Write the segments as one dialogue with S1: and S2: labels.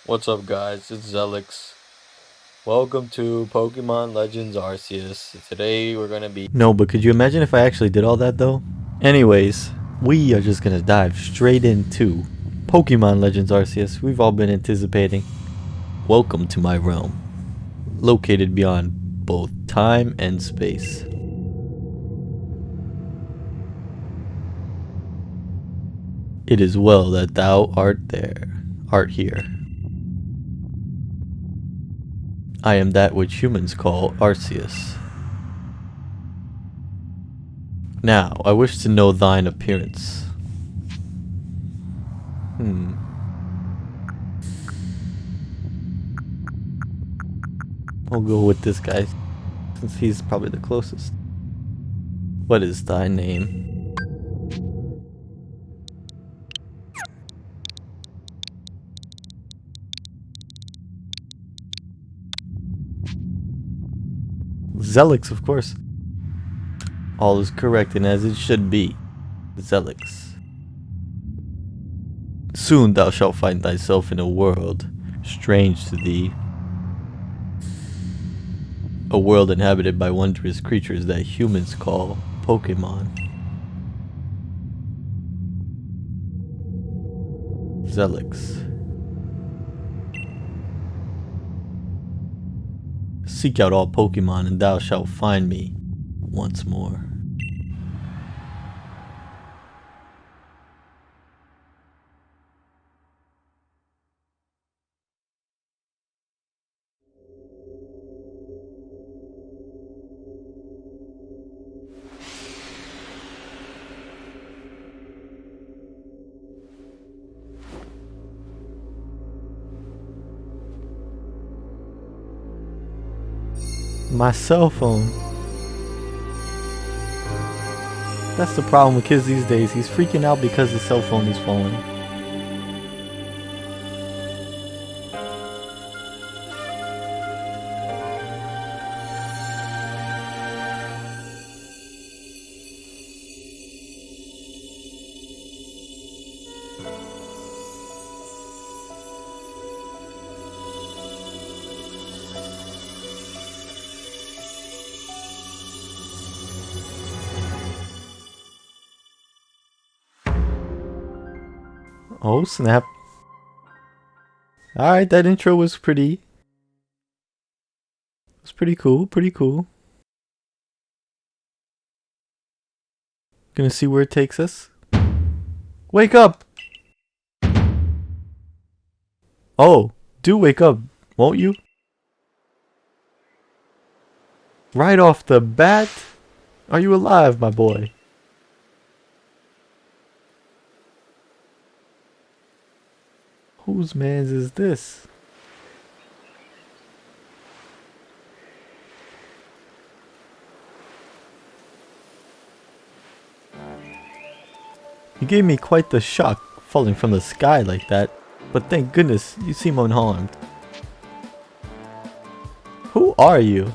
S1: What's up guys, it's Zelix. Welcome to Pokemon Legends Arceus. Today we're gonna be... No, but could you imagine if I actually did all that though? Anyways, we are just gonna dive straight into Pokemon Legends Arceus. We've all been anticipating. Welcome to my realm, located beyond both time and space. It is well that thou art here. I am that which humans call Arceus. Now, I wish to know thine appearance. I'll go with this guy, since he's probably the closest. What is thy name? Zelix, of course. All is correct and as it should be. Zelix. Soon thou shalt find thyself in a world strange to thee. A world inhabited by wondrous creatures that humans call Pokémon. Zelix. Seek out all Pokémon and thou shalt find me once more. My cell phone. That's the problem with kids these days. He's freaking out because his cell phone is falling. Oh snap. Alright, that intro was pretty cool, Gonna see where it takes us. Wake up! Oh, do wake up, won't you? Right off the bat? Are you alive, my boy? Whose man's is this? You gave me quite the shock falling from the sky like that, but thank goodness you seem unharmed. Who are you?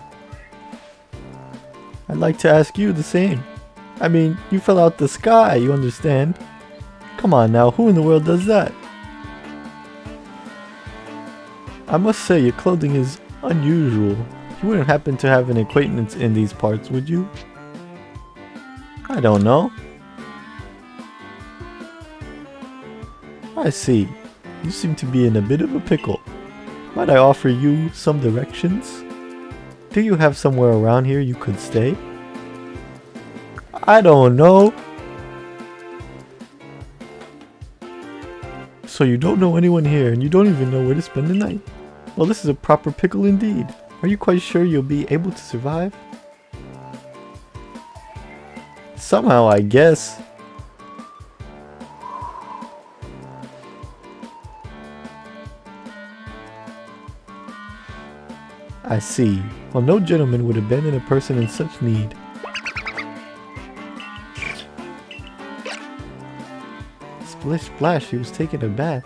S1: I'd like to ask you the same. I mean, you fell out the sky, you understand? Come on now, who in the world does that? I must say your clothing is unusual. You wouldn't happen to have an acquaintance in these parts, would you? I don't know. I see. You seem to be in a bit of a pickle. Might I offer you some directions? Do you have somewhere around here you could stay? I don't know. So you don't know anyone here and you don't even know where to spend the night? Well, this is a proper pickle indeed. Are you quite sure you'll be able to survive? Somehow, I guess. I see. Well, no gentleman would abandon a person in such need. Splish splash, he was taking a bath.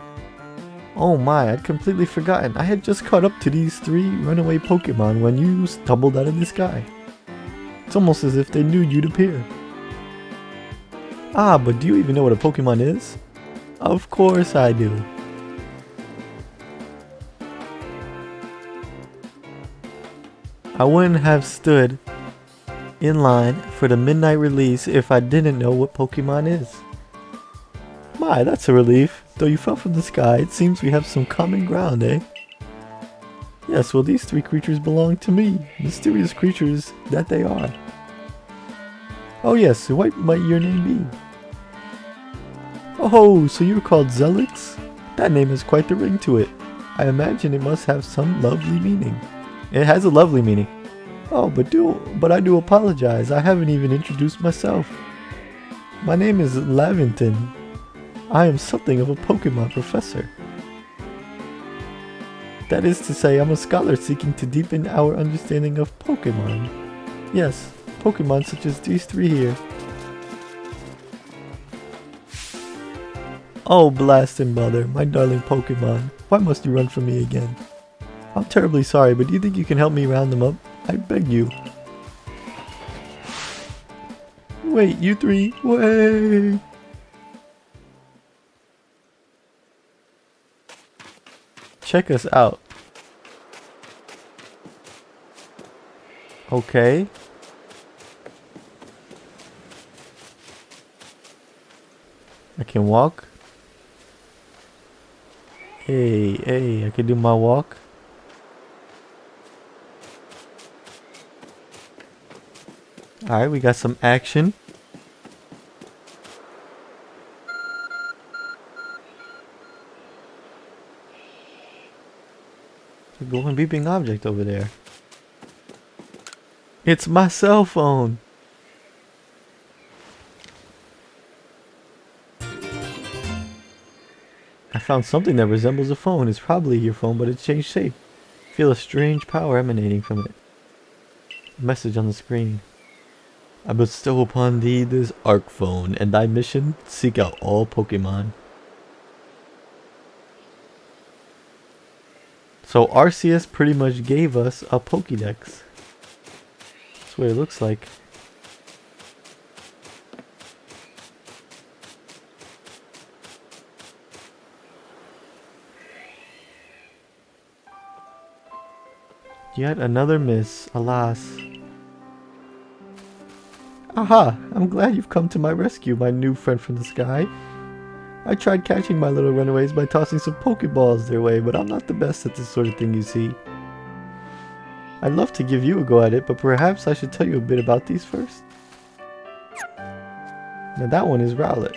S1: Oh my, I'd completely forgotten. I had just caught up to these three runaway Pokemon when you stumbled out of the sky. It's almost as if they knew you'd appear. Ah, but do you even know what a Pokemon is? Of course I do. I wouldn't have stood in line for the midnight release if I didn't know what Pokemon is. My, that's a relief. Though you fell from the sky, it seems we have some common ground, eh? Yes, well, these three creatures belong to me. Mysterious creatures that they are. Oh yes, what might your name be? Oh, so you're called Zelix? That name has quite the ring to it. I imagine it must have some lovely meaning. It has a lovely meaning. Oh, but I do apologize. I haven't even introduced myself. My name is Laventon. I am something of a Pokemon professor. That is to say, I'm a scholar seeking to deepen our understanding of Pokemon. Yes, Pokemon such as these three here. Oh, blast and mother, my darling Pokemon. Why must you run from me again? I'm terribly sorry, but do you think you can help me round them up? I beg you. Wait, you three, wait! Check us out. Okay. I can walk. Hey, I can do my walk. Alright, we got some action. A glowing beeping object over there. It's my cell phone. I found something that resembles a phone. It's probably your phone, but it's changed shape. Feel a strange power emanating from it. A message on the screen. I bestow upon thee this Arc phone, and thy mission: seek out all Pokemon. So Arceus pretty much gave us a Pokédex. That's what it looks like. Yet another miss, alas. Aha! I'm glad you've come to my rescue, my new friend from the sky. I tried catching my little runaways by tossing some Pokeballs their way, but I'm not the best at this sort of thing, you see. I'd love to give you a go at it, but perhaps I should tell you a bit about these first. Now that one is Rowlet.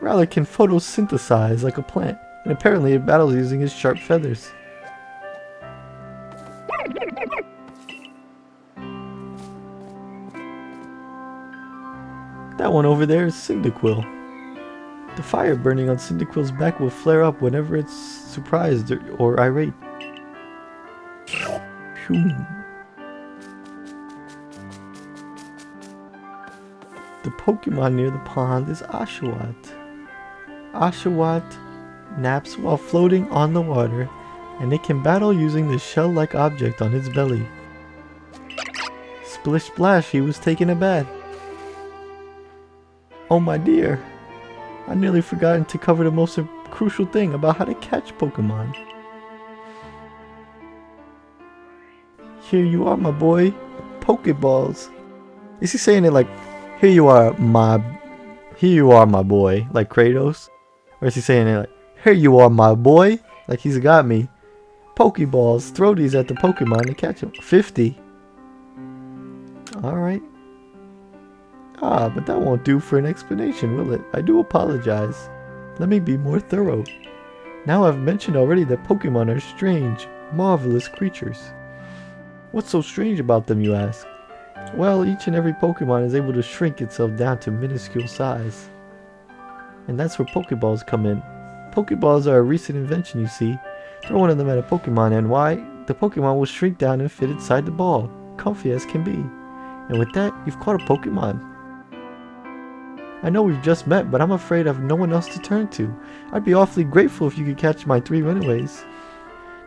S1: Rowlet can photosynthesize like a plant, and apparently it battles using his sharp feathers. That one over there is Cyndaquil. The fire burning on Cyndaquil's back will flare up whenever it's surprised or irate. The Pokemon near the pond is Oshawott. Oshawott naps while floating on the water, and it can battle using the shell-like object on its belly. Splish splash, he was taking a bath. Oh my dear, I nearly forgotten to cover the most crucial thing about how to catch Pokemon. Here you are, my boy. Pokeballs. Is he saying it like, here you are, my boy, like Kratos? Or is he saying it like, here you are, my boy, like he's got me? Pokeballs. Throw these at the Pokemon to catch them. 50. Alright. Ah, but that won't do for an explanation, will it? I do apologize. Let me be more thorough. Now I've mentioned already that Pokemon are strange, marvelous creatures. What's so strange about them, you ask? Well, each and every Pokemon is able to shrink itself down to minuscule size. And that's where Pokeballs come in. Pokeballs are a recent invention, you see. Throw one of them at a Pokemon and why? The Pokemon will shrink down and fit inside the ball, comfy as can be. And with that, you've caught a Pokemon. I know we've just met, but I'm afraid I've no one else to turn to. I'd be awfully grateful if you could catch my 3 runaways.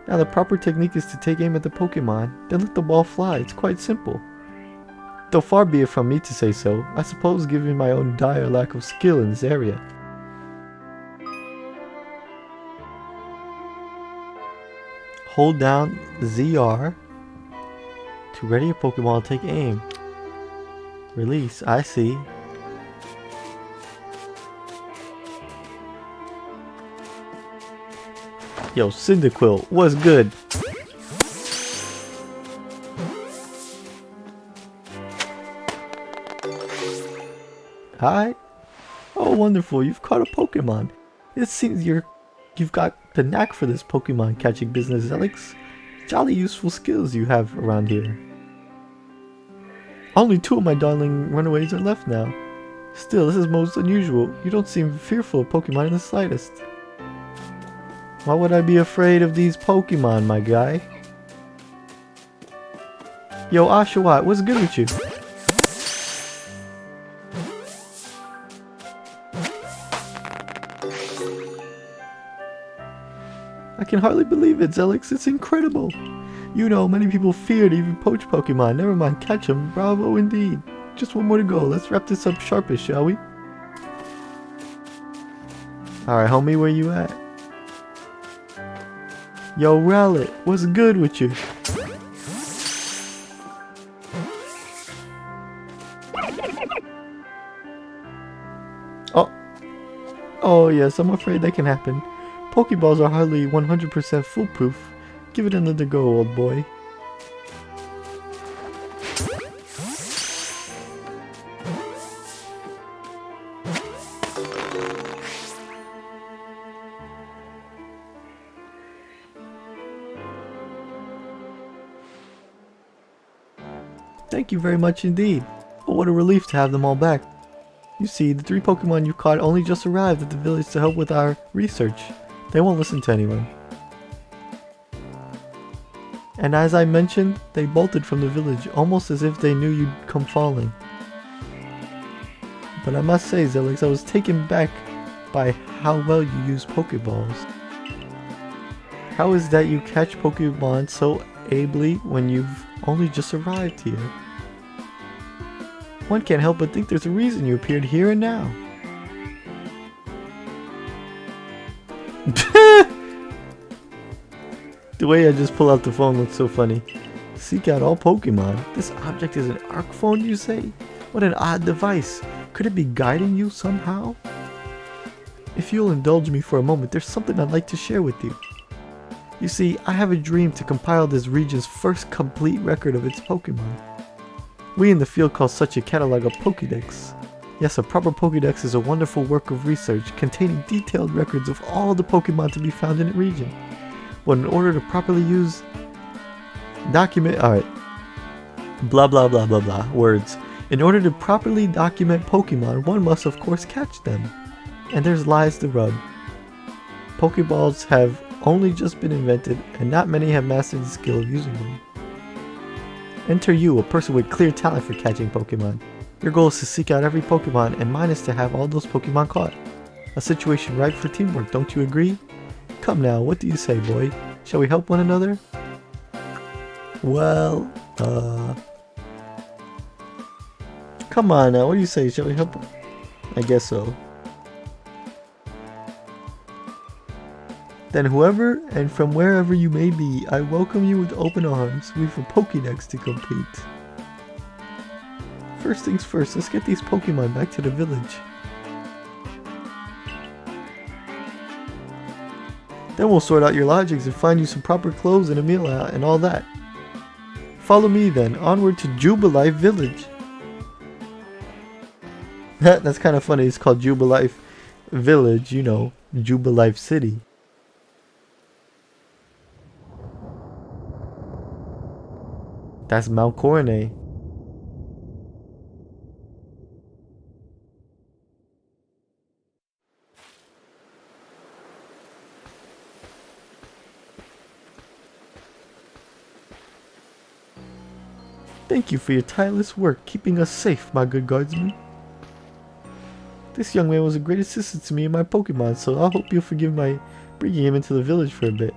S1: Now the proper technique is to take aim at the Pokemon, then let the ball fly. It's quite simple. Though far be it from me to say so, I suppose given my own dire lack of skill in this area. Hold down ZR To ready your Pokemon, take aim. Release, I see. Yo, Cyndaquil, what's good? Hi. Oh, wonderful, you've caught a Pokemon. It seems you've got the knack for this Pokemon catching business, Zelix. Jolly useful skills you have around here. Only 2 of my darling runaways are left now. Still, this is most unusual. You don't seem fearful of Pokemon in the slightest. Why would I be afraid of these Pokemon, my guy? Yo, Oshawott, what's good with you? I can hardly believe it, Zelix. It's incredible. You know, many people fear to even poach Pokemon. Never mind catch them. Bravo indeed. Just one more to go. Let's wrap this up sharpish, shall we? Alright, homie, where you at? Yo, Rowlet, what's good with you? Oh yes, I'm afraid that can happen. Pokeballs are hardly 100% foolproof. Give it another go, old boy. Thank you very much indeed. Oh, what a relief to have them all back. You see, the 3 Pokemon you caught only just arrived at the village to help with our research. They won't listen to anyone. And as I mentioned, they bolted from the village almost as if they knew you'd come falling. But I must say, Zelix, I was taken back by how well you use Pokeballs. How is that you catch Pokemon so ably when you've only just arrived here? One can't help but think there's a reason you appeared here and now. The way I just pull out the phone looks so funny. Seek out all Pokemon. This object is an Arc phone, you say? What an odd device. Could it be guiding you somehow? If you'll indulge me for a moment, there's something I'd like to share with you. You see, I have a dream to compile this region's first complete record of its Pokemon. We in the field call such a catalog a Pokédex. Yes, a proper Pokédex is a wonderful work of research containing detailed records of all the Pokemon to be found in a region. But in order to properly use... Alright. Blah blah blah blah blah. Words. In order to properly document Pokemon, one must of course catch them. And there's lies the rub. Pokeballs have only just been invented, and not many have mastered the skill of using them. Enter you, a person with clear talent for catching Pokemon. Your goal is to seek out every Pokemon, and mine is to have all those Pokemon caught. A situation ripe for teamwork, don't you agree? Come now, what do you say, boy? Shall we help one another? Well, come on now, what do you say? Shall we help? I guess so. Then whoever and from wherever you may be, I welcome you with open arms. We've a Pokédex to complete. First things first, let's get these Pokemon back to the village. Then we'll sort out your lodgings and find you some proper clothes and a meal out and all that. Follow me then, onward to Jubilife Village. That's kind of funny, it's called Jubilife Village, you know, Jubilife City. That's Mount Coronet. Thank you for your tireless work keeping us safe, my good guardsman. This young man was a great assistance to me and my Pokemon, so I hope you'll forgive my bringing him into the village for a bit.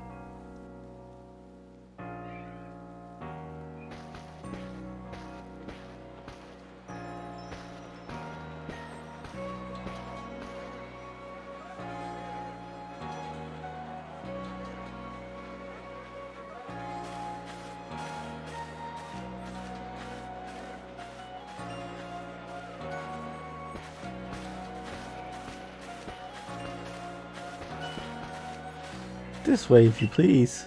S1: This way, if you please.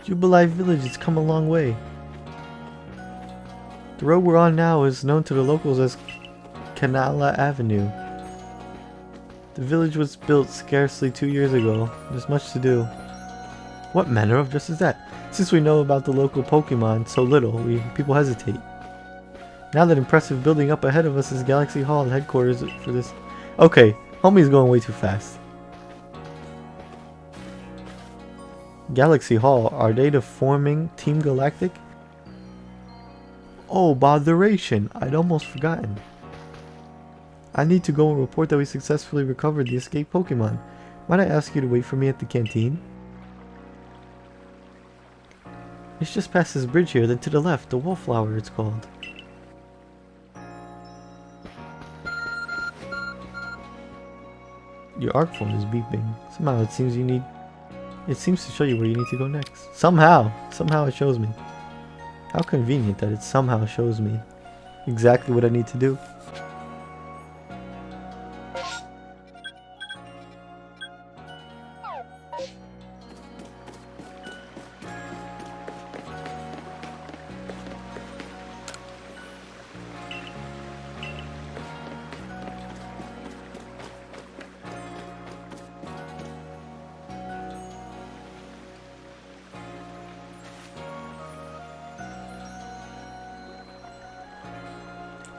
S1: Jubilife Village has come a long way. The road we're on now is known to the locals as Canala Avenue. The village was built scarcely 2 years ago. There's much to do. What manner of dress is that? Since we know about the local Pokemon so little, people hesitate. Now that impressive building up ahead of us is Galaxy Hall, the headquarters for this. Okay, homie's going way too fast. Galaxy Hall, are they the forming Team Galactic? Oh, botheration, I'd almost forgotten. I need to go and report that we successfully recovered the escaped Pokemon. Might I ask you to wait for me at the canteen? It's just past this bridge here, then to the left, the Wallflower it's called. Your ARC phone is beeping. Somehow it seems to show you where you need to go next. Somehow it shows me. How convenient that it somehow shows me exactly what I need to do.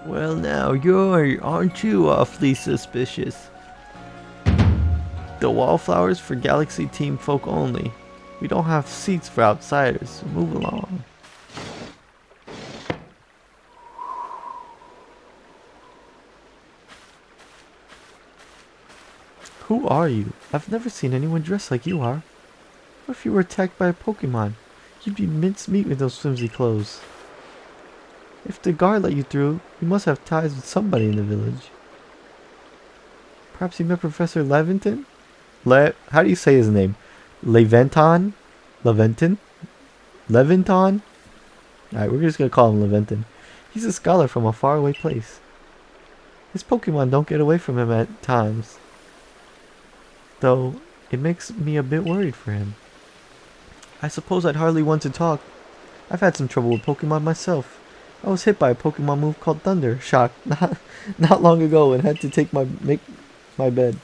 S1: Well now, aren't you awfully suspicious? The Wallflowers for Galaxy Team folk only. We don't have seats for outsiders, so move along. Who are you? I've never seen anyone dressed like you are. What if you were attacked by a Pokemon? You'd be mincemeat with those flimsy clothes. If the guard let you through, you must have ties with somebody in the village. Perhaps you met Professor Leventon? How do you say his name? Leventon? Leventon? Leventon? Alright, we're just gonna call him Leventon. He's a scholar from a faraway place. His Pokemon don't get away from him at times. Though, it makes me a bit worried for him. I suppose I'd hardly want to talk. I've had some trouble with Pokemon myself. I was hit by a Pokemon move called Thunder Shock not long ago and had to make my bed.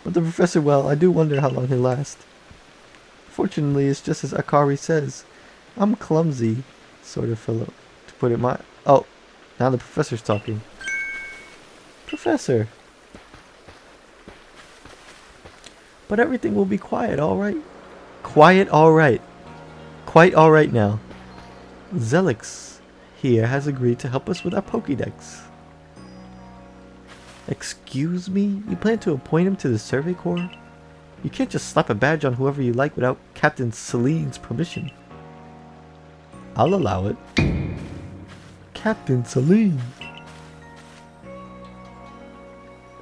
S1: But the professor, well, I do wonder how long he'll last. Fortunately, it's just as Akari says. I'm clumsy, sort of fellow, to put it Oh, now the professor's talking. Professor. But everything will be quiet, alright? Quiet, alright. Quite alright now. Zelix here has agreed to help us with our Pokédex. Excuse me? You plan to appoint him to the Survey Corps? You can't just slap a badge on whoever you like without Captain Celine's permission. I'll allow it. Captain Celine.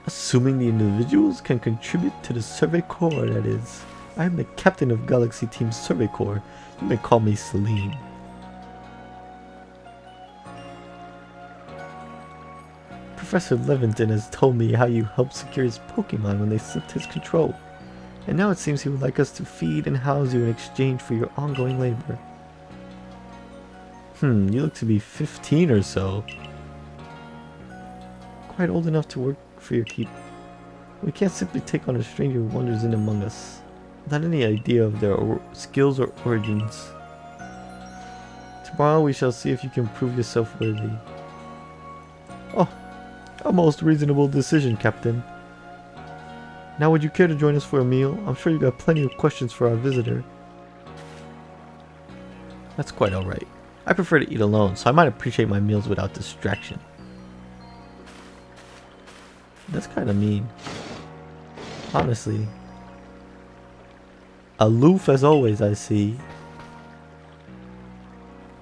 S1: Assuming the individuals can contribute to the Survey Corps, that is. I am the captain of Galaxy Team Survey Corps. You may call me Celine. Professor Leventon has told me how you helped secure his Pokemon when they slipped his control. And now it seems he would like us to feed and house you in exchange for your ongoing labor. You look to be 15 or so. Quite old enough to work for your keep. We can't simply take on a stranger who wanders in among us, without any idea of their skills or origins. Tomorrow we shall see if you can prove yourself worthy. Oh, a most reasonable decision, Captain. Now would you care to join us for a meal? I'm sure you got plenty of questions for our visitor. That's quite alright. I prefer to eat alone, so I might appreciate my meals without distraction. That's kinda mean. Honestly. Aloof as always, I see.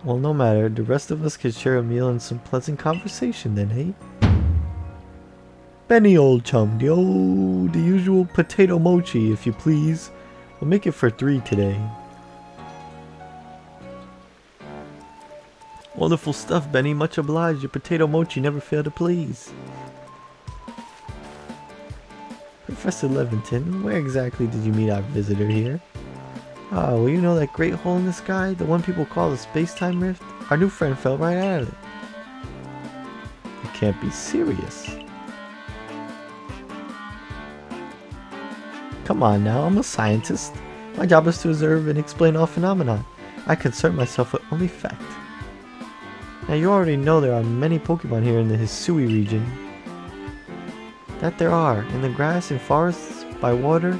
S1: Well, no matter. The rest of us could share a meal and some pleasant conversation then, eh? Benny, old chum, the usual potato mochi, if you please. We'll make it for 3 today. Wonderful stuff, Benny. Much obliged. Your potato mochi never failed to please. Professor Levinton, where exactly did you meet our visitor here? Ah, well, you know that great hole in the sky? The one people call the space-time rift? Our new friend fell right out of it. You can't be serious. Come on now, I'm a scientist. My job is to observe and explain all phenomena. I concern myself with only fact. Now you already know there are many Pokemon here in the Hisui region. That there are, in the grass, in forests, by water,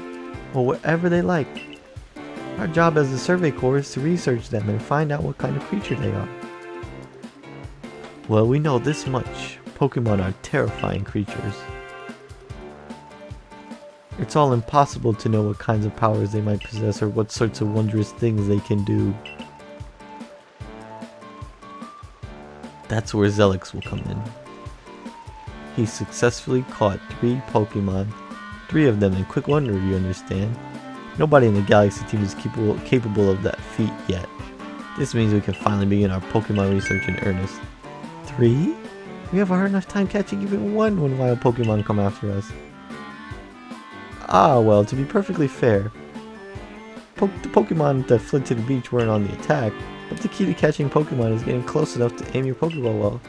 S1: or wherever they like. Our job as the Survey Corps is to research them and find out what kind of creature they are. Well, we know this much. Pokemon are terrifying creatures. It's all impossible to know what kinds of powers they might possess or what sorts of wondrous things they can do. That's where Zelix will come in. He successfully caught 3 Pokemon, 3 of them in Quick Wonder, you understand. Nobody in the Galaxy team is capable of that feat yet. This means we can finally begin our Pokemon research in earnest. 3? We have a hard enough time catching even one when wild Pokemon come after us. Ah, well, to be perfectly fair, the Pokemon that fled to the beach weren't on the attack, but the key to catching Pokemon is getting close enough to aim your Pokeball well.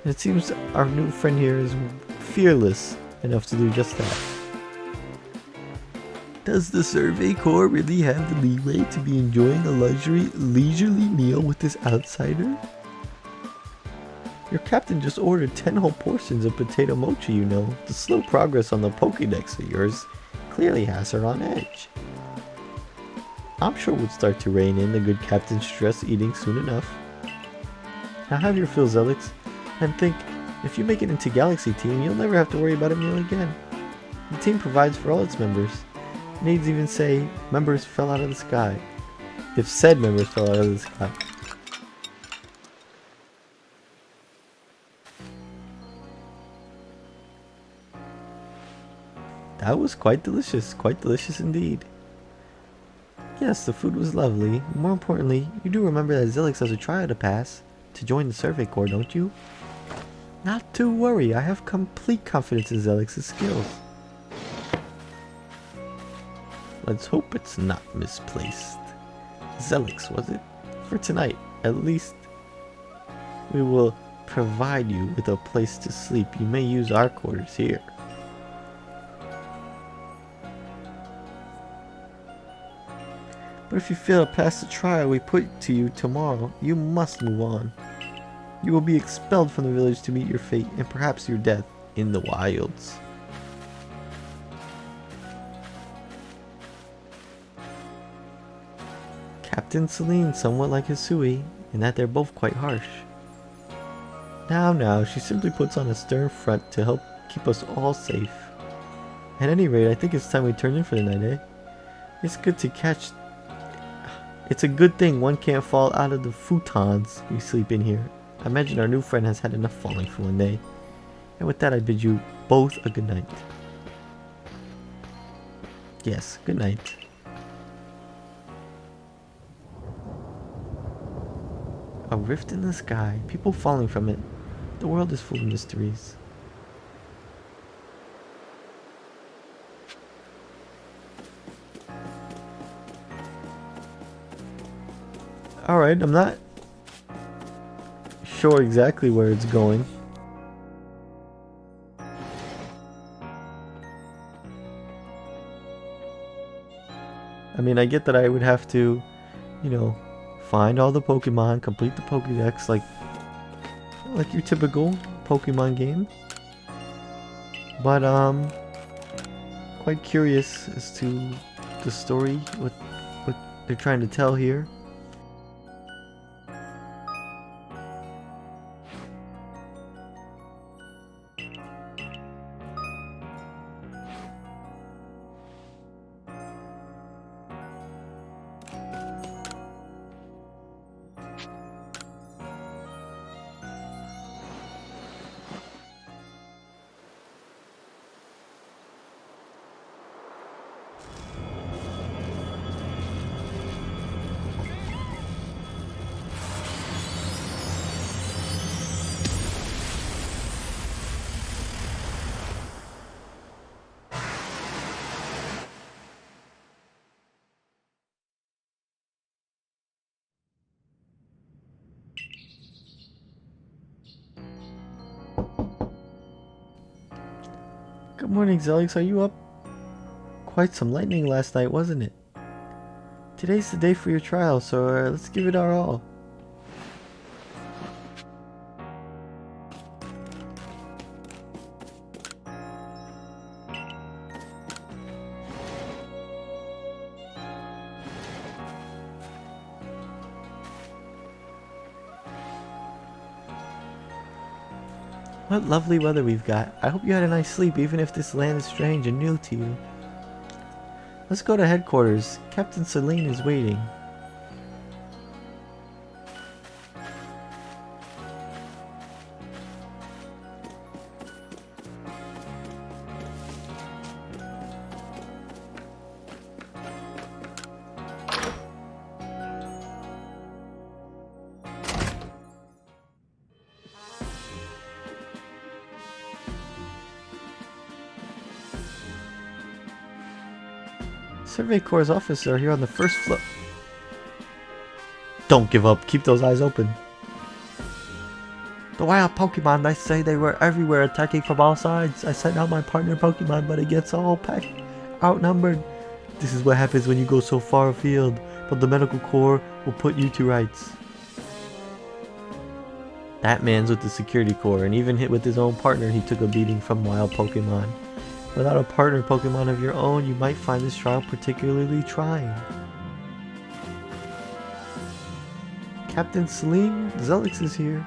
S1: And it seems our new friend here is fearless enough to do just that. Does the Survey Corps really have the leeway to be enjoying a leisurely meal with this outsider? Your captain just ordered 10 whole portions of potato mochi, you know. The slow progress on the Pokédex of yours clearly has her on edge. I'm sure we'll start to rein in the good captain's stress eating soon enough. Now have your fill, Zelix, and think, if you make it into Galaxy Team, you'll never have to worry about a meal again. The team provides for all its members. Needs even say, members fell out of the sky. If said members fell out of the sky. That was quite delicious indeed. Yes, the food was lovely. More importantly, you do remember that Zelix has a trial to pass to join the Survey Corps, don't you? Not to worry, I have complete confidence in Zelix's skills. Let's hope it's not misplaced. Zelix, was it? For tonight, at least, we will provide you with a place to sleep. You may use our quarters here. But if you fail to pass the trial we put to you tomorrow, you must move on. You will be expelled from the village to meet your fate and perhaps your death in the wilds. Captain Celine somewhat like Hisui, in that they're both quite harsh. Now, she simply puts on a stern front to help keep us all safe. At any rate, I think it's time we turn in for the night, eh? It's a good thing one can't fall out of the futons we sleep in here. I imagine our new friend has had enough falling for one day. And with that, I bid you both a good night. Yes, good night. A rift in the sky, people falling from it. The world is full of mysteries. Alright, I'm not sure exactly where it's going. I mean, I get that I would have to, you know, find all the Pokemon, complete the Pokédex like your typical Pokemon game. But quite curious as to the story, what they're trying to tell here. Good morning, Zelix. Are you up? Quite some lightning last night, wasn't it? Today's the day for your trial, so let's give it our all. What lovely weather we've got. I hope you had a nice sleep, even if this land is strange and new to you. Let's go to headquarters. Captain Celine is waiting. Survey Corps' office are here on the first floor. Don't give up. Keep those eyes open. The wild Pokemon, they say they were everywhere, attacking from all sides. I sent out my partner Pokemon, but it gets all packed, outnumbered. This is what happens when you go so far afield, but the medical corps will put you to rights. That man's with the security corps, and even hit with his own partner, he took a beating from wild Pokemon. Without a partner Pokemon of your own, you might find this trial particularly trying. Captain Celine, Zelix is here.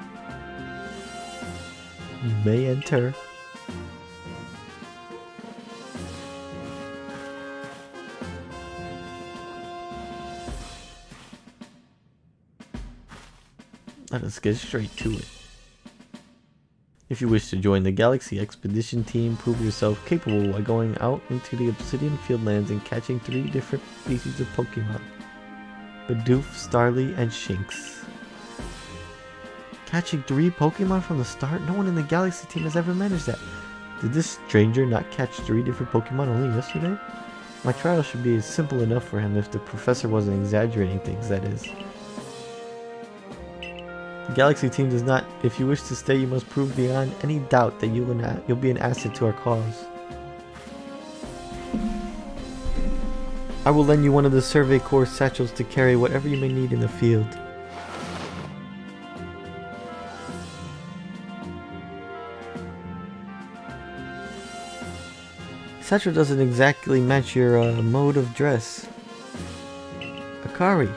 S1: You may enter. Let us get straight to it. If you wish to join the Galaxy Expedition team, prove yourself capable by going out into the Obsidian Fieldlands and catching 3 different species of Pokemon. Bidoof, Starly, and Shinx. Catching 3 Pokemon from the start? No one in the Galaxy team has ever managed that. Did this stranger not catch 3 different Pokemon only yesterday? My trial should be simple enough for him if the professor wasn't exaggerating things, that is. The Galaxy team does not. If you wish to stay, you must prove beyond any doubt that you'll be an asset to our cause. I will lend you one of the Survey Corps satchels to carry whatever you may need in the field. Satchel doesn't exactly match your mode of dress. Akari,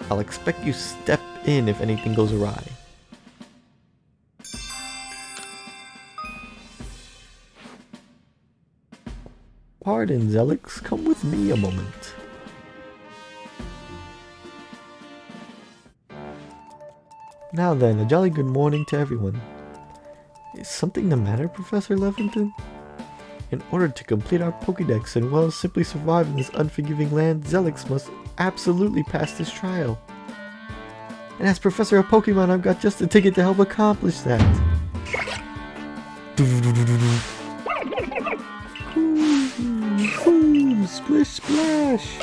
S1: I'll expect you step in if anything goes awry. Pardon, Zelix, come with me a moment. Now then, a jolly good morning to everyone. Is something the matter, Professor Levington? In order to complete our Pokédex and well simply survive in this unforgiving land, Zelix must absolutely pass this trial. And as Professor of Pokemon, I've got just the ticket to help accomplish that. Splish splash!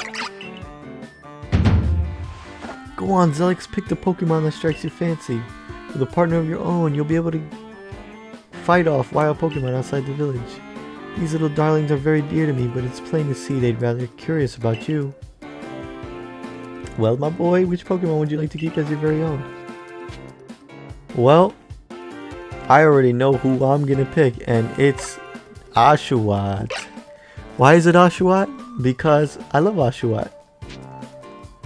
S1: Go on, Zelix, pick the Pokemon that strikes your fancy. With a partner of your own, you'll be able to fight off wild Pokemon outside the village. These little darlings are very dear to me, but it's plain to see they'd rather curious about you. Well, my boy, which Pokemon would you like to keep as your very own? Well, I already know who I'm gonna pick, and it's Oshawott. Why is it Oshawott? Because I love Oshawott.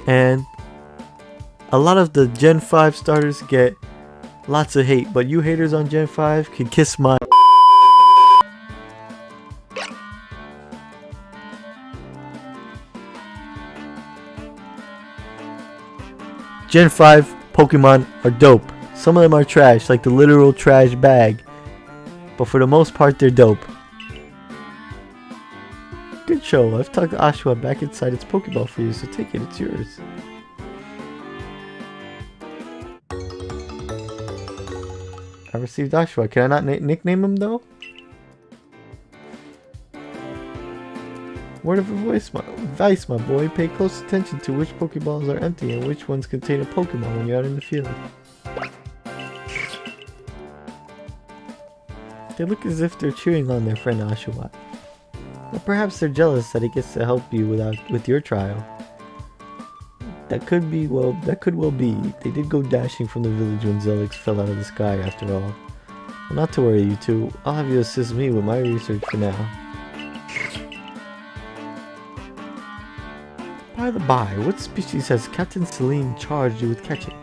S1: And a lot of the Gen 5 starters get lots of hate, but you haters on Gen 5 can kiss my... Gen 5 Pokemon are dope. Some of them are trash, like the literal trash bag. But for the most part, they're dope. Good show. I've tucked Oshawott back inside its Pokeball for you, so take it. It's yours. I received Oshawott. Can I not nickname him, though? Word of advice, my boy. Pay close attention to which Pokeballs are empty and which ones contain a Pokemon when you're out in the field. They look as if they're cheering on their friend Oshawott. Or perhaps they're jealous that he gets to help you with your trial. That could well be. They did go dashing from the village when Zelix fell out of the sky after all. Well, not to worry, you two. I'll have you assist me with my research for now. By the by, what species has Captain Celine charged you with catching?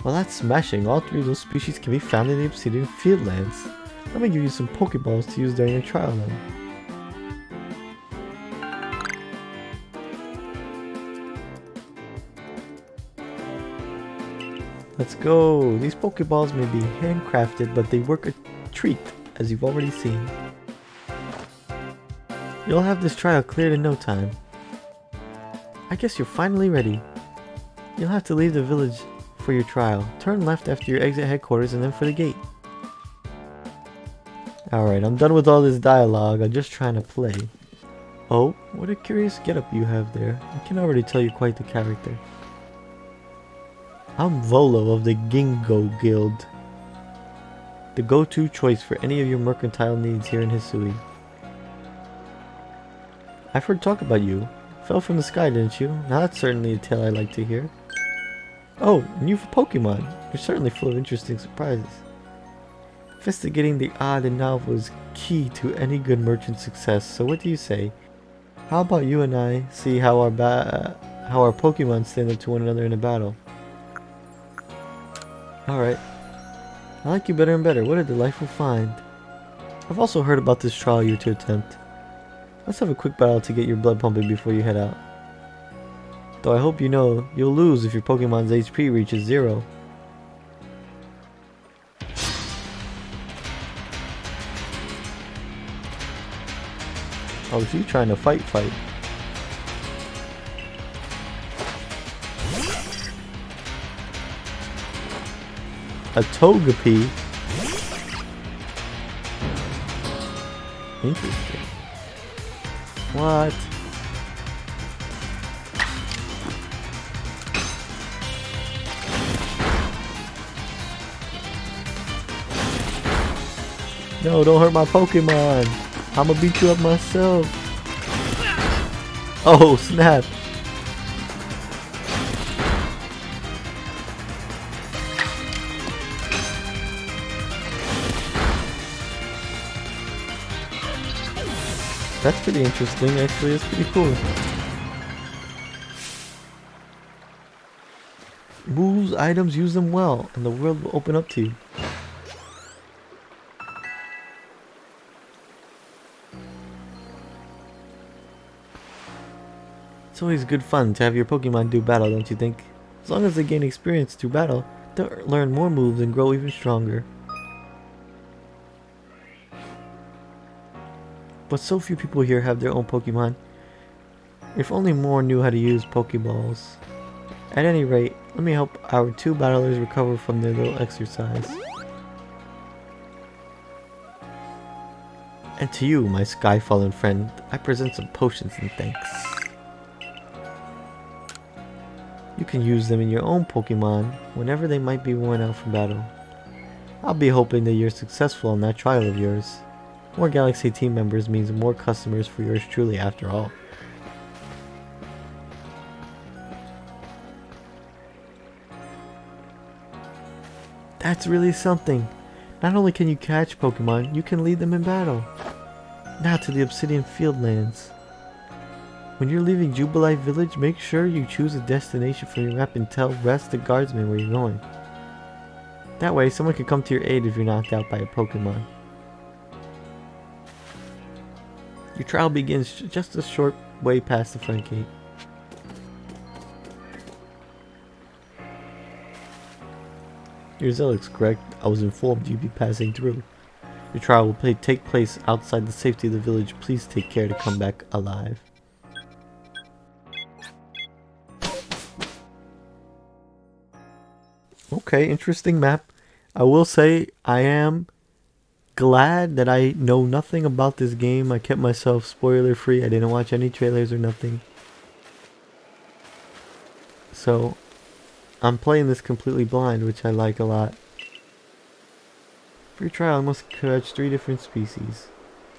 S1: Well, that's smashing. All 3 of those species can be found in the Obsidian Fieldlands. Let me give you some Pokeballs to use during your trial then. Let's go! These Pokeballs may be handcrafted, but they work a treat, as you've already seen. You'll have this trial cleared in no time. I guess you're finally ready. You'll have to leave the village for your trial. Turn left after your exit headquarters and then for the gate. Alright, I'm done with all this dialogue. I'm just trying to play. Oh, what a curious getup you have there. I can already tell you're quite the character. I'm Volo of the Gingo Guild, the go-to choice for any of your mercantile needs here in Hisui. I've heard talk about you. Fell from the sky, didn't you? Now that's certainly a tale I like to hear. Oh, and you for Pokemon. You're certainly full of interesting surprises. Investigating the odd and novel is key to any good merchant's success, so what do you say? How about you and I see how our Pokemon stand up to one another in a battle? Alright. I like you better and better. What a delightful find. I've also heard about this trial you're to attempt. Let's have a quick battle to get your blood pumping before you head out. Though I hope you know, you'll lose if your Pokemon's HP reaches 0. Oh, she's trying to fight. A Togepi? Interesting. What? No, don't hurt my Pokemon. I'ma beat you up myself. Oh, snap. That's pretty interesting, actually. It's pretty cool. Moves, items, use them well, and the world will open up to you. It's always good fun to have your Pokemon do battle, don't you think? As long as they gain experience through battle, they'll learn more moves and grow even stronger. But so few people here have their own Pokemon. If only more knew how to use Pokeballs. At any rate, let me help our 2 battlers recover from their little exercise. And to you, my sky-fallen friend, I present some potions and thanks. You can use them in your own Pokemon whenever they might be worn out from battle. I'll be hoping that you're successful in that trial of yours. More Galaxy team members means more customers for yours truly after all. That's really something. Not only can you catch Pokemon, you can lead them in battle. Now to the Obsidian Fieldlands. When you're leaving Jubilite Village, make sure you choose a destination for your map and tell rest the guardsmen where you're going. That way, someone can come to your aid if you're knocked out by a Pokemon. Your trial begins just a short way past the front gate. You're Zelix, correct? I was informed you'd be passing through. Your trial will take place outside the safety of the village. Please take care to come back alive. Okay, interesting map. I will say I am glad that I know nothing about this game. I kept myself spoiler free. I didn't watch any trailers or nothing. So I'm playing this completely blind, which I like a lot. For your trial, I must catch 3 different species.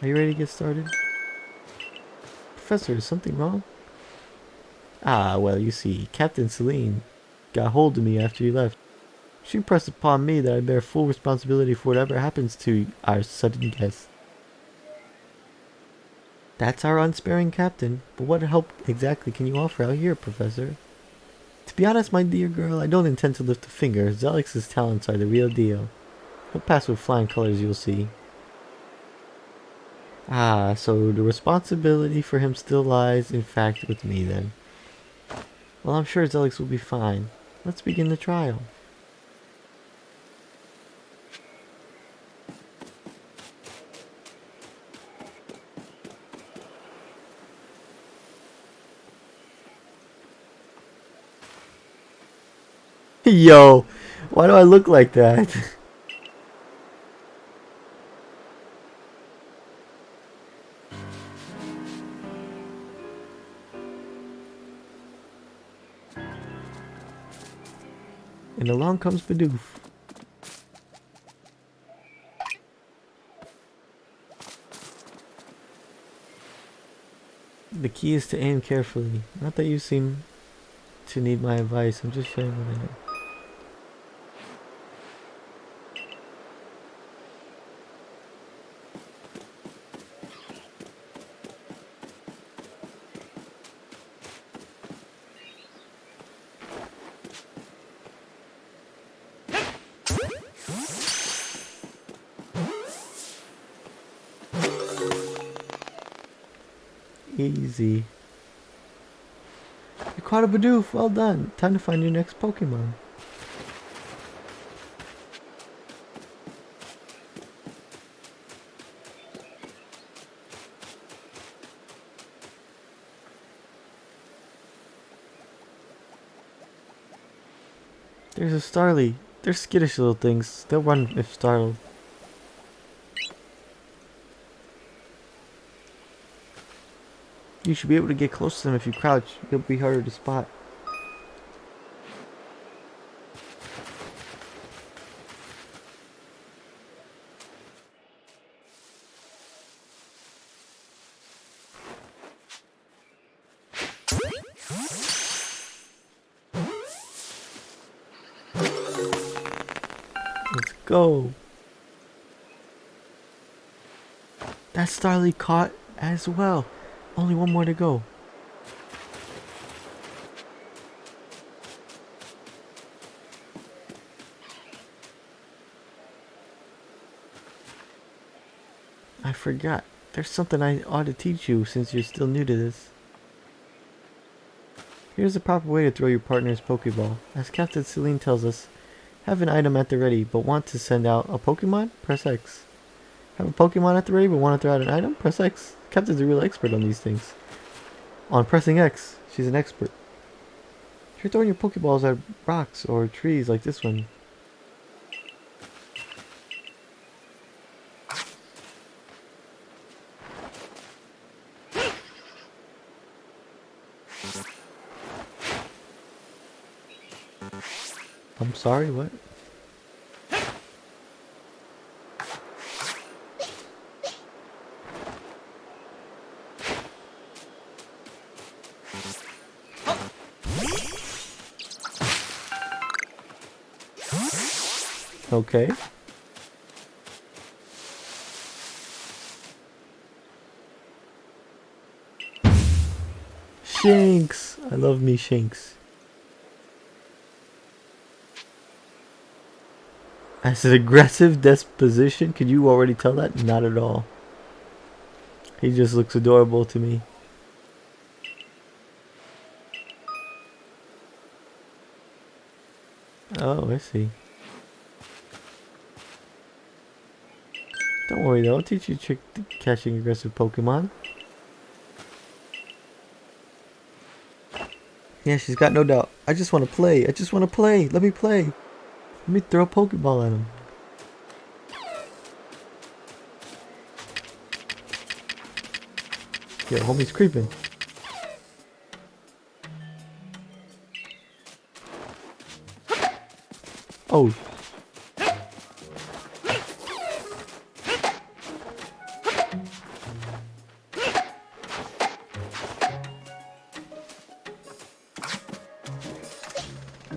S1: Are you ready to get started? Professor, is something wrong? Ah, well, you see, Captain Celine got hold of me after you left. She pressed upon me that I bear full responsibility for whatever happens to our sudden guest. That's our unsparing captain, but what help exactly can you offer out here, Professor? To be honest, my dear girl, I don't intend to lift a finger. Zelix's talents are the real deal. He'll pass with flying colors, you'll see. Ah, so the responsibility for him still lies, in fact, with me then. Well, I'm sure Zelix will be fine. Let's begin the trial. Yo, why do I look like that? And along comes Bidoof. The key is to aim carefully. Not that you seem to need my advice, I'm just showing what I know. Easy. You caught a Bidoof, well done. Time to find your next Pokemon. There's a Starly. They're skittish little things. They'll run if startled. You should be able to get close to them if you crouch. It'll be harder to spot. Let's go. That Starly caught as well. Only one more to go. I forgot. There's something I ought to teach you since you're still new to this. Here's the proper way to throw your partner's Pokeball. As Captain Celine tells us, have an item at the ready but want to send out a Pokemon? Press X. Have a Pokemon at the ready but want to throw out an item? Press X. Captain's a real expert on these things. On pressing X, she's an expert. If you're throwing your Pokeballs at rocks or trees like this one. I'm sorry, what? Okay. Shinx! I love me Shinx. As an aggressive disposition, could you already tell that? Not at all. He just looks adorable to me. Oh, I see. Don't worry though, I'll teach you a trick to catching aggressive Pokemon. Yeah, she's got no doubt. I just want to play. I just want to play. Let me play. Let me throw a Pokeball at him. Yeah, homie's creeping. Oh.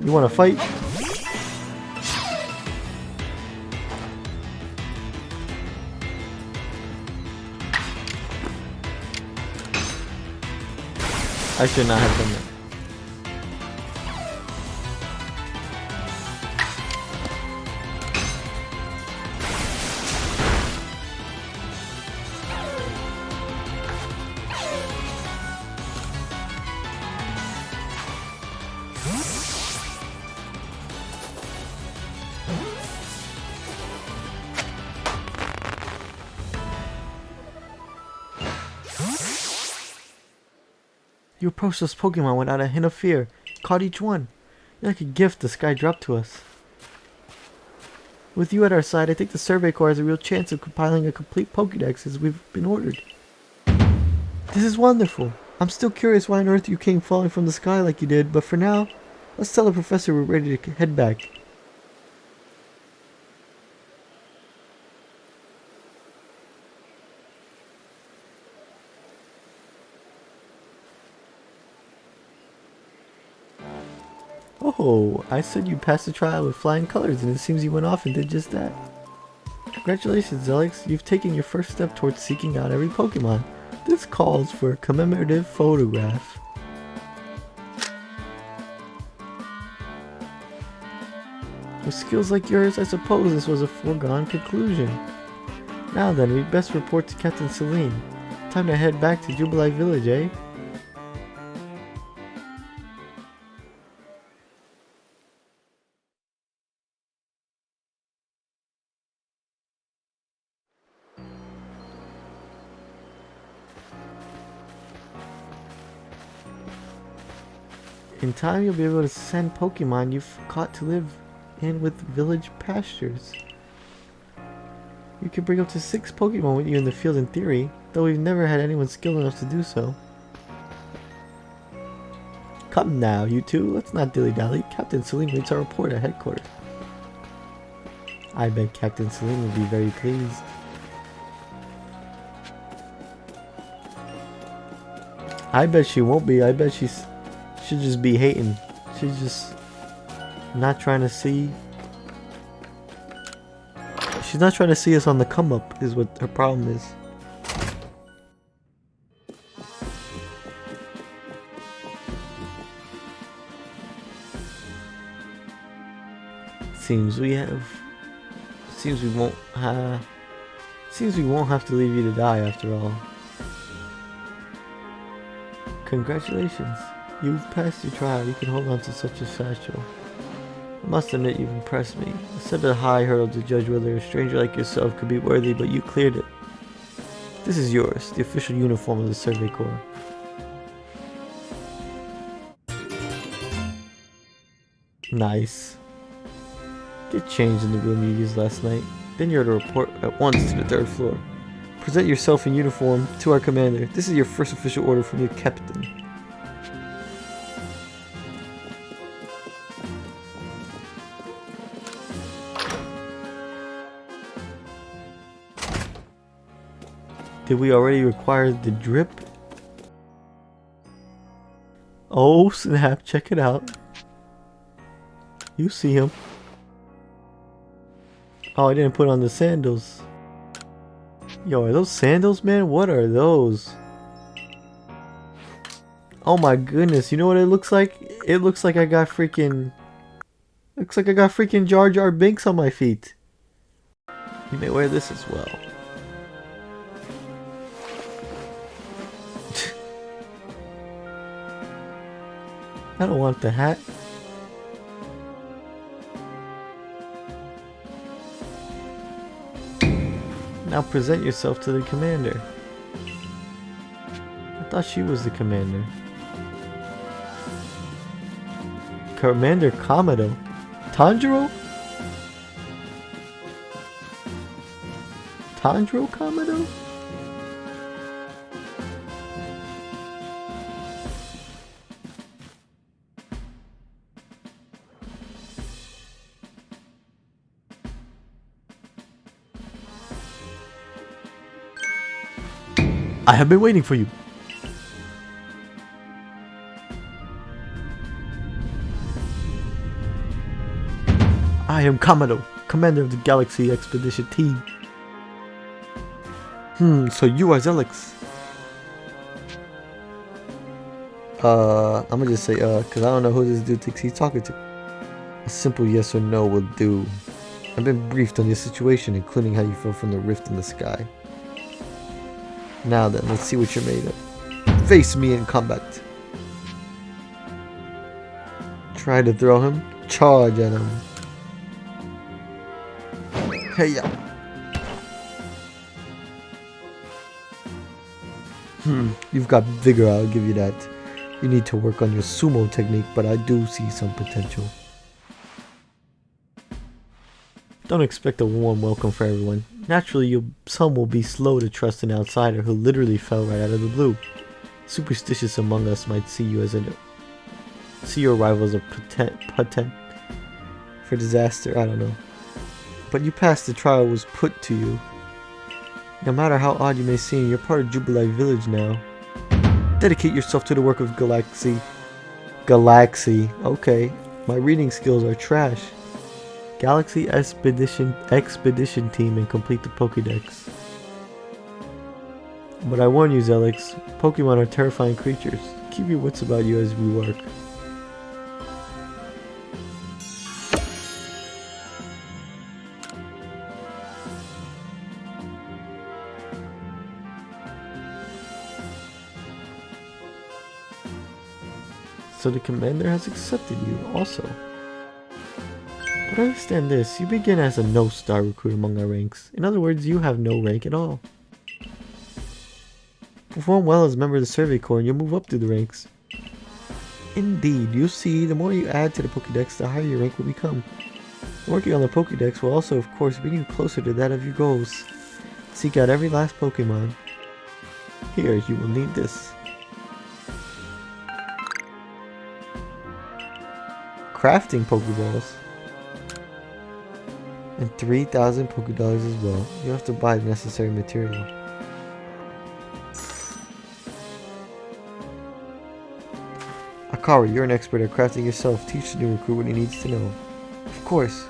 S1: You wanna fight? I should not have done that. You approached those Pokemon without a hint of fear. Caught each one. You're like a gift the sky dropped to us. With you at our side, I think the Survey Corps has a real chance of compiling a complete Pokédex as we've been ordered. This is wonderful. I'm still curious why on earth you came falling from the sky like you did, but for now, let's tell the professor we're ready to head back. Oh, I said you passed the trial with flying colors, and it seems you went off and did just that. Congratulations, Zelix. You've taken your first step towards seeking out every Pokemon. This calls for a commemorative photograph. With skills like yours, I suppose this was a foregone conclusion. Now then, we'd best report to Captain Celine. Time to head back to Jubilee Village, eh? In time, you'll be able to send Pokemon you've caught to live in with village pastures. You can bring up to 6 Pokemon with you in the field in theory, though we've never had anyone skilled enough to do so. Come now, you two, let's not dilly-dally. Captain Celine waits our report at headquarters. I bet Captain Celine will be very pleased. I bet she won't be. I bet she'll just be hating. She's just not trying to see. She's not trying to see us on the come up, is what her problem is. Seems we won't have to leave you to die after all. Congratulations. You've passed your trial. You can hold on to such a satchel. I must admit you've impressed me. It's such a high hurdle to judge whether a stranger like yourself could be worthy, but you cleared it. This is yours, the official uniform of the Survey Corps. Nice. Get changed in the room you used last night. Then you're to report at once to the 3rd floor. Present yourself in uniform to our commander. This is your first official order from your captain. Did we already require the drip? Oh snap, check it out. You see him. Oh, I didn't put on the sandals. Yo, are those sandals, man? What are those? Oh my goodness, you know what it looks like? It looks like I got freaking... Looks like I got freaking Jar Jar Binks on my feet. You may wear this as well. I don't want the hat. Now present yourself to the commander. I thought she was the commander. Commander Kamado? Tanjiro? Tanjiro Kamado? I have been waiting for you. I am Kamado, commander of the Galaxy Expedition team. So you are Zelix. I'm gonna just say, cause I don't know who this dude thinks he's talking to. A simple yes or no will do. I've been briefed on your situation, including how you fell from the rift in the sky. Now then, let's see what you're made of. Face me in combat. Try to throw him. Charge at him. Hey-ya. You've got vigor, I'll give you that. You need to work on your sumo technique, but I do see some potential. Don't expect a warm welcome for everyone. Naturally, some will be slow to trust an outsider who literally fell right out of the blue. Superstitious among us might see your arrival as a potent for disaster, I don't know. But you passed the trial was put to you. No matter how odd you may seem, you're part of Jubilee Village now. Dedicate yourself to the work of Galaxy. Okay. My reading skills are trash. Galaxy Expedition Team and complete the Pokédex. But I warn you, Zelix, Pokemon are terrifying creatures. Keep your wits about you as we work. So the commander has accepted you also. But understand this, you begin as a no-star recruit among our ranks. In other words, you have no rank at all. Perform well as a member of the Survey Corps and you'll move up through the ranks. Indeed, you see, the more you add to the Pokédex, the higher your rank will become. Working on the Pokédex will also, of course, bring you closer to that of your goals. Seek out every last Pokemon. Here, you will need this. Crafting Pokeballs. And 3,000 Pokédollars as well. You have to buy the necessary material. Akari, you're an expert at crafting yourself. Teach the new recruit what he needs to know. Of course.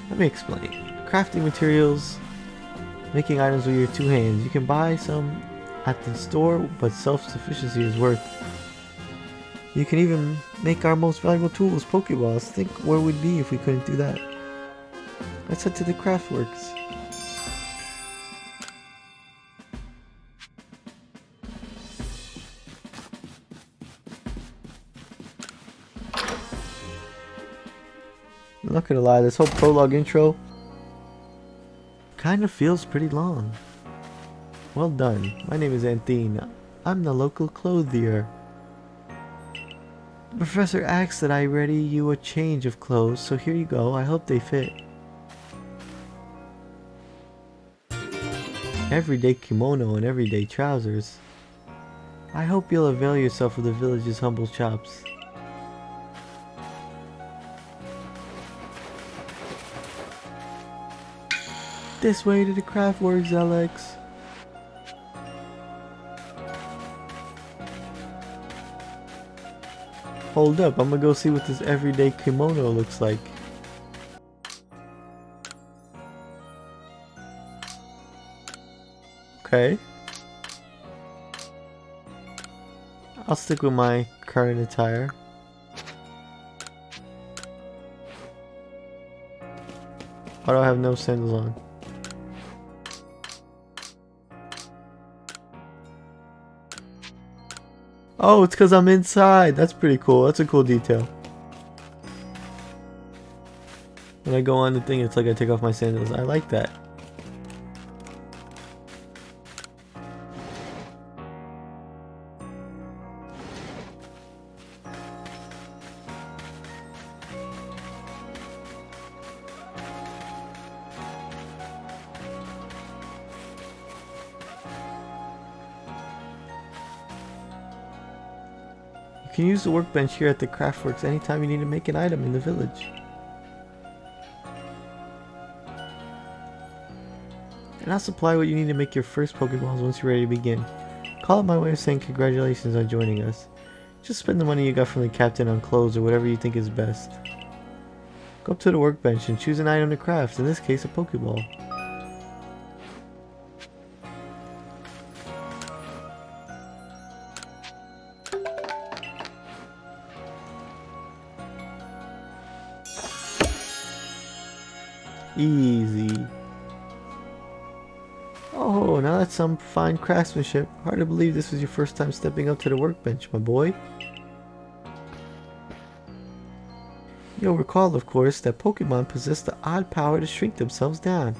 S1: Let me explain. Crafting materials, making items with your two hands. You can buy some at the store, but self-sufficiency is worth. You can even make our most valuable tools, Pokeballs. Think where we'd be if we couldn't do that. Let's head to the Craftworks. I'm not gonna lie, this whole prologue intro kinda feels pretty long. Well done. My name is Anthene. I'm the local clothier. The professor asked that I ready you a change of clothes, so here you go. I hope they fit. Everyday kimono and everyday trousers. I hope you'll avail yourself of the village's humble shops. This way to the Craftworks, Alex. Hold up, I'm gonna go see what this everyday kimono looks like. Okay. I'll stick with my current attire. Why do I have no sandals on? Oh, it's because I'm inside. That's pretty cool. That's a cool detail. When I go on the thing, it's like I take off my sandals. I like that. You can use the workbench here at the Craftworks anytime you need to make an item in the village. And I'll supply what you need to make your first Pokeballs once you're ready to begin. Call it my way of saying congratulations on joining us. Just spend the money you got from the captain on clothes or whatever you think is best. Go up to the workbench and choose an item to craft, in this case a Pokeball. Easy. Oh, now that's some fine craftsmanship. Hard to believe this was your first time stepping up to the workbench, my boy. You'll recall, of course, that Pokemon possess the odd power to shrink themselves down.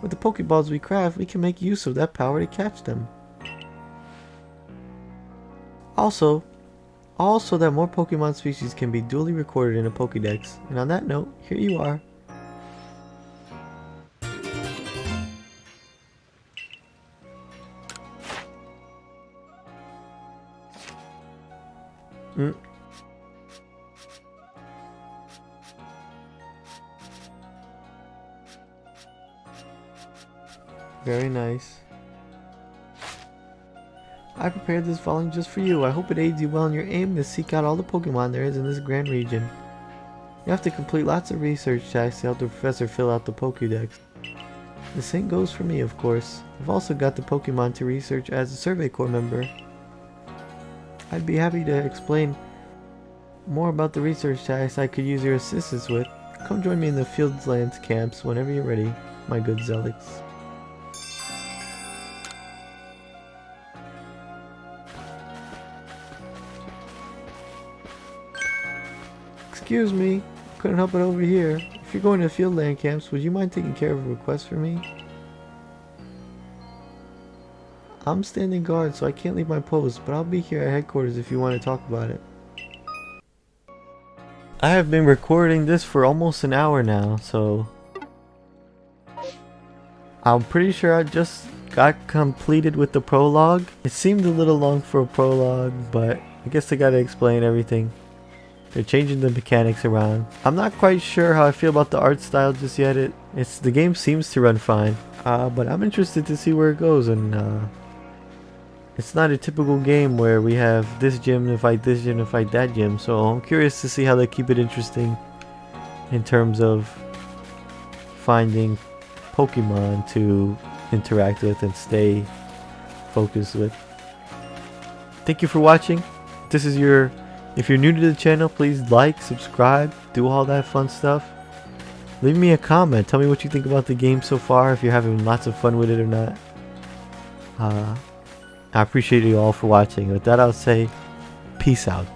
S1: With the Pokeballs we craft, we can make use of that power to catch them. Also that more Pokemon species can be duly recorded in a Pokédex. And on that note, here you are. Very nice. I prepared this volume just for you. I hope it aids you well in your aim to seek out all the Pokemon there is in this grand region. You have to complete lots of research tasks to help the professor fill out the Pokédex. The same goes for me, of course. I've also got the Pokemon to research as a Survey Corps member. I'd be happy to explain more about the research tasks I could use your assistance with. Come join me in the Fieldlands camps whenever you're ready, my good Zelix. Excuse me, couldn't help it over here. If you're going to Fieldland camps, would you mind taking care of a request for me? I'm standing guard, so I can't leave my post, but I'll be here at headquarters if you want to talk about it. I have been recording this for almost an hour now, so I'm pretty sure I just got completed with the prologue. It seemed a little long for a prologue, but I guess I gotta explain everything. They're changing the mechanics around. I'm not quite sure how I feel about the art style just yet. The game seems to run fine, but I'm interested to see where it goes. And it's not a typical game where we have this gym to fight this gym to fight that gym. So I'm curious to see how they keep it interesting in terms of finding Pokemon to interact with and stay focused with. Thank you for watching. If you're new to the channel, please like, subscribe, do all that fun stuff. Leave me a comment. Tell me what you think about the game so far, if you're having lots of fun with it or not. I appreciate you all for watching. With that, I'll say peace out.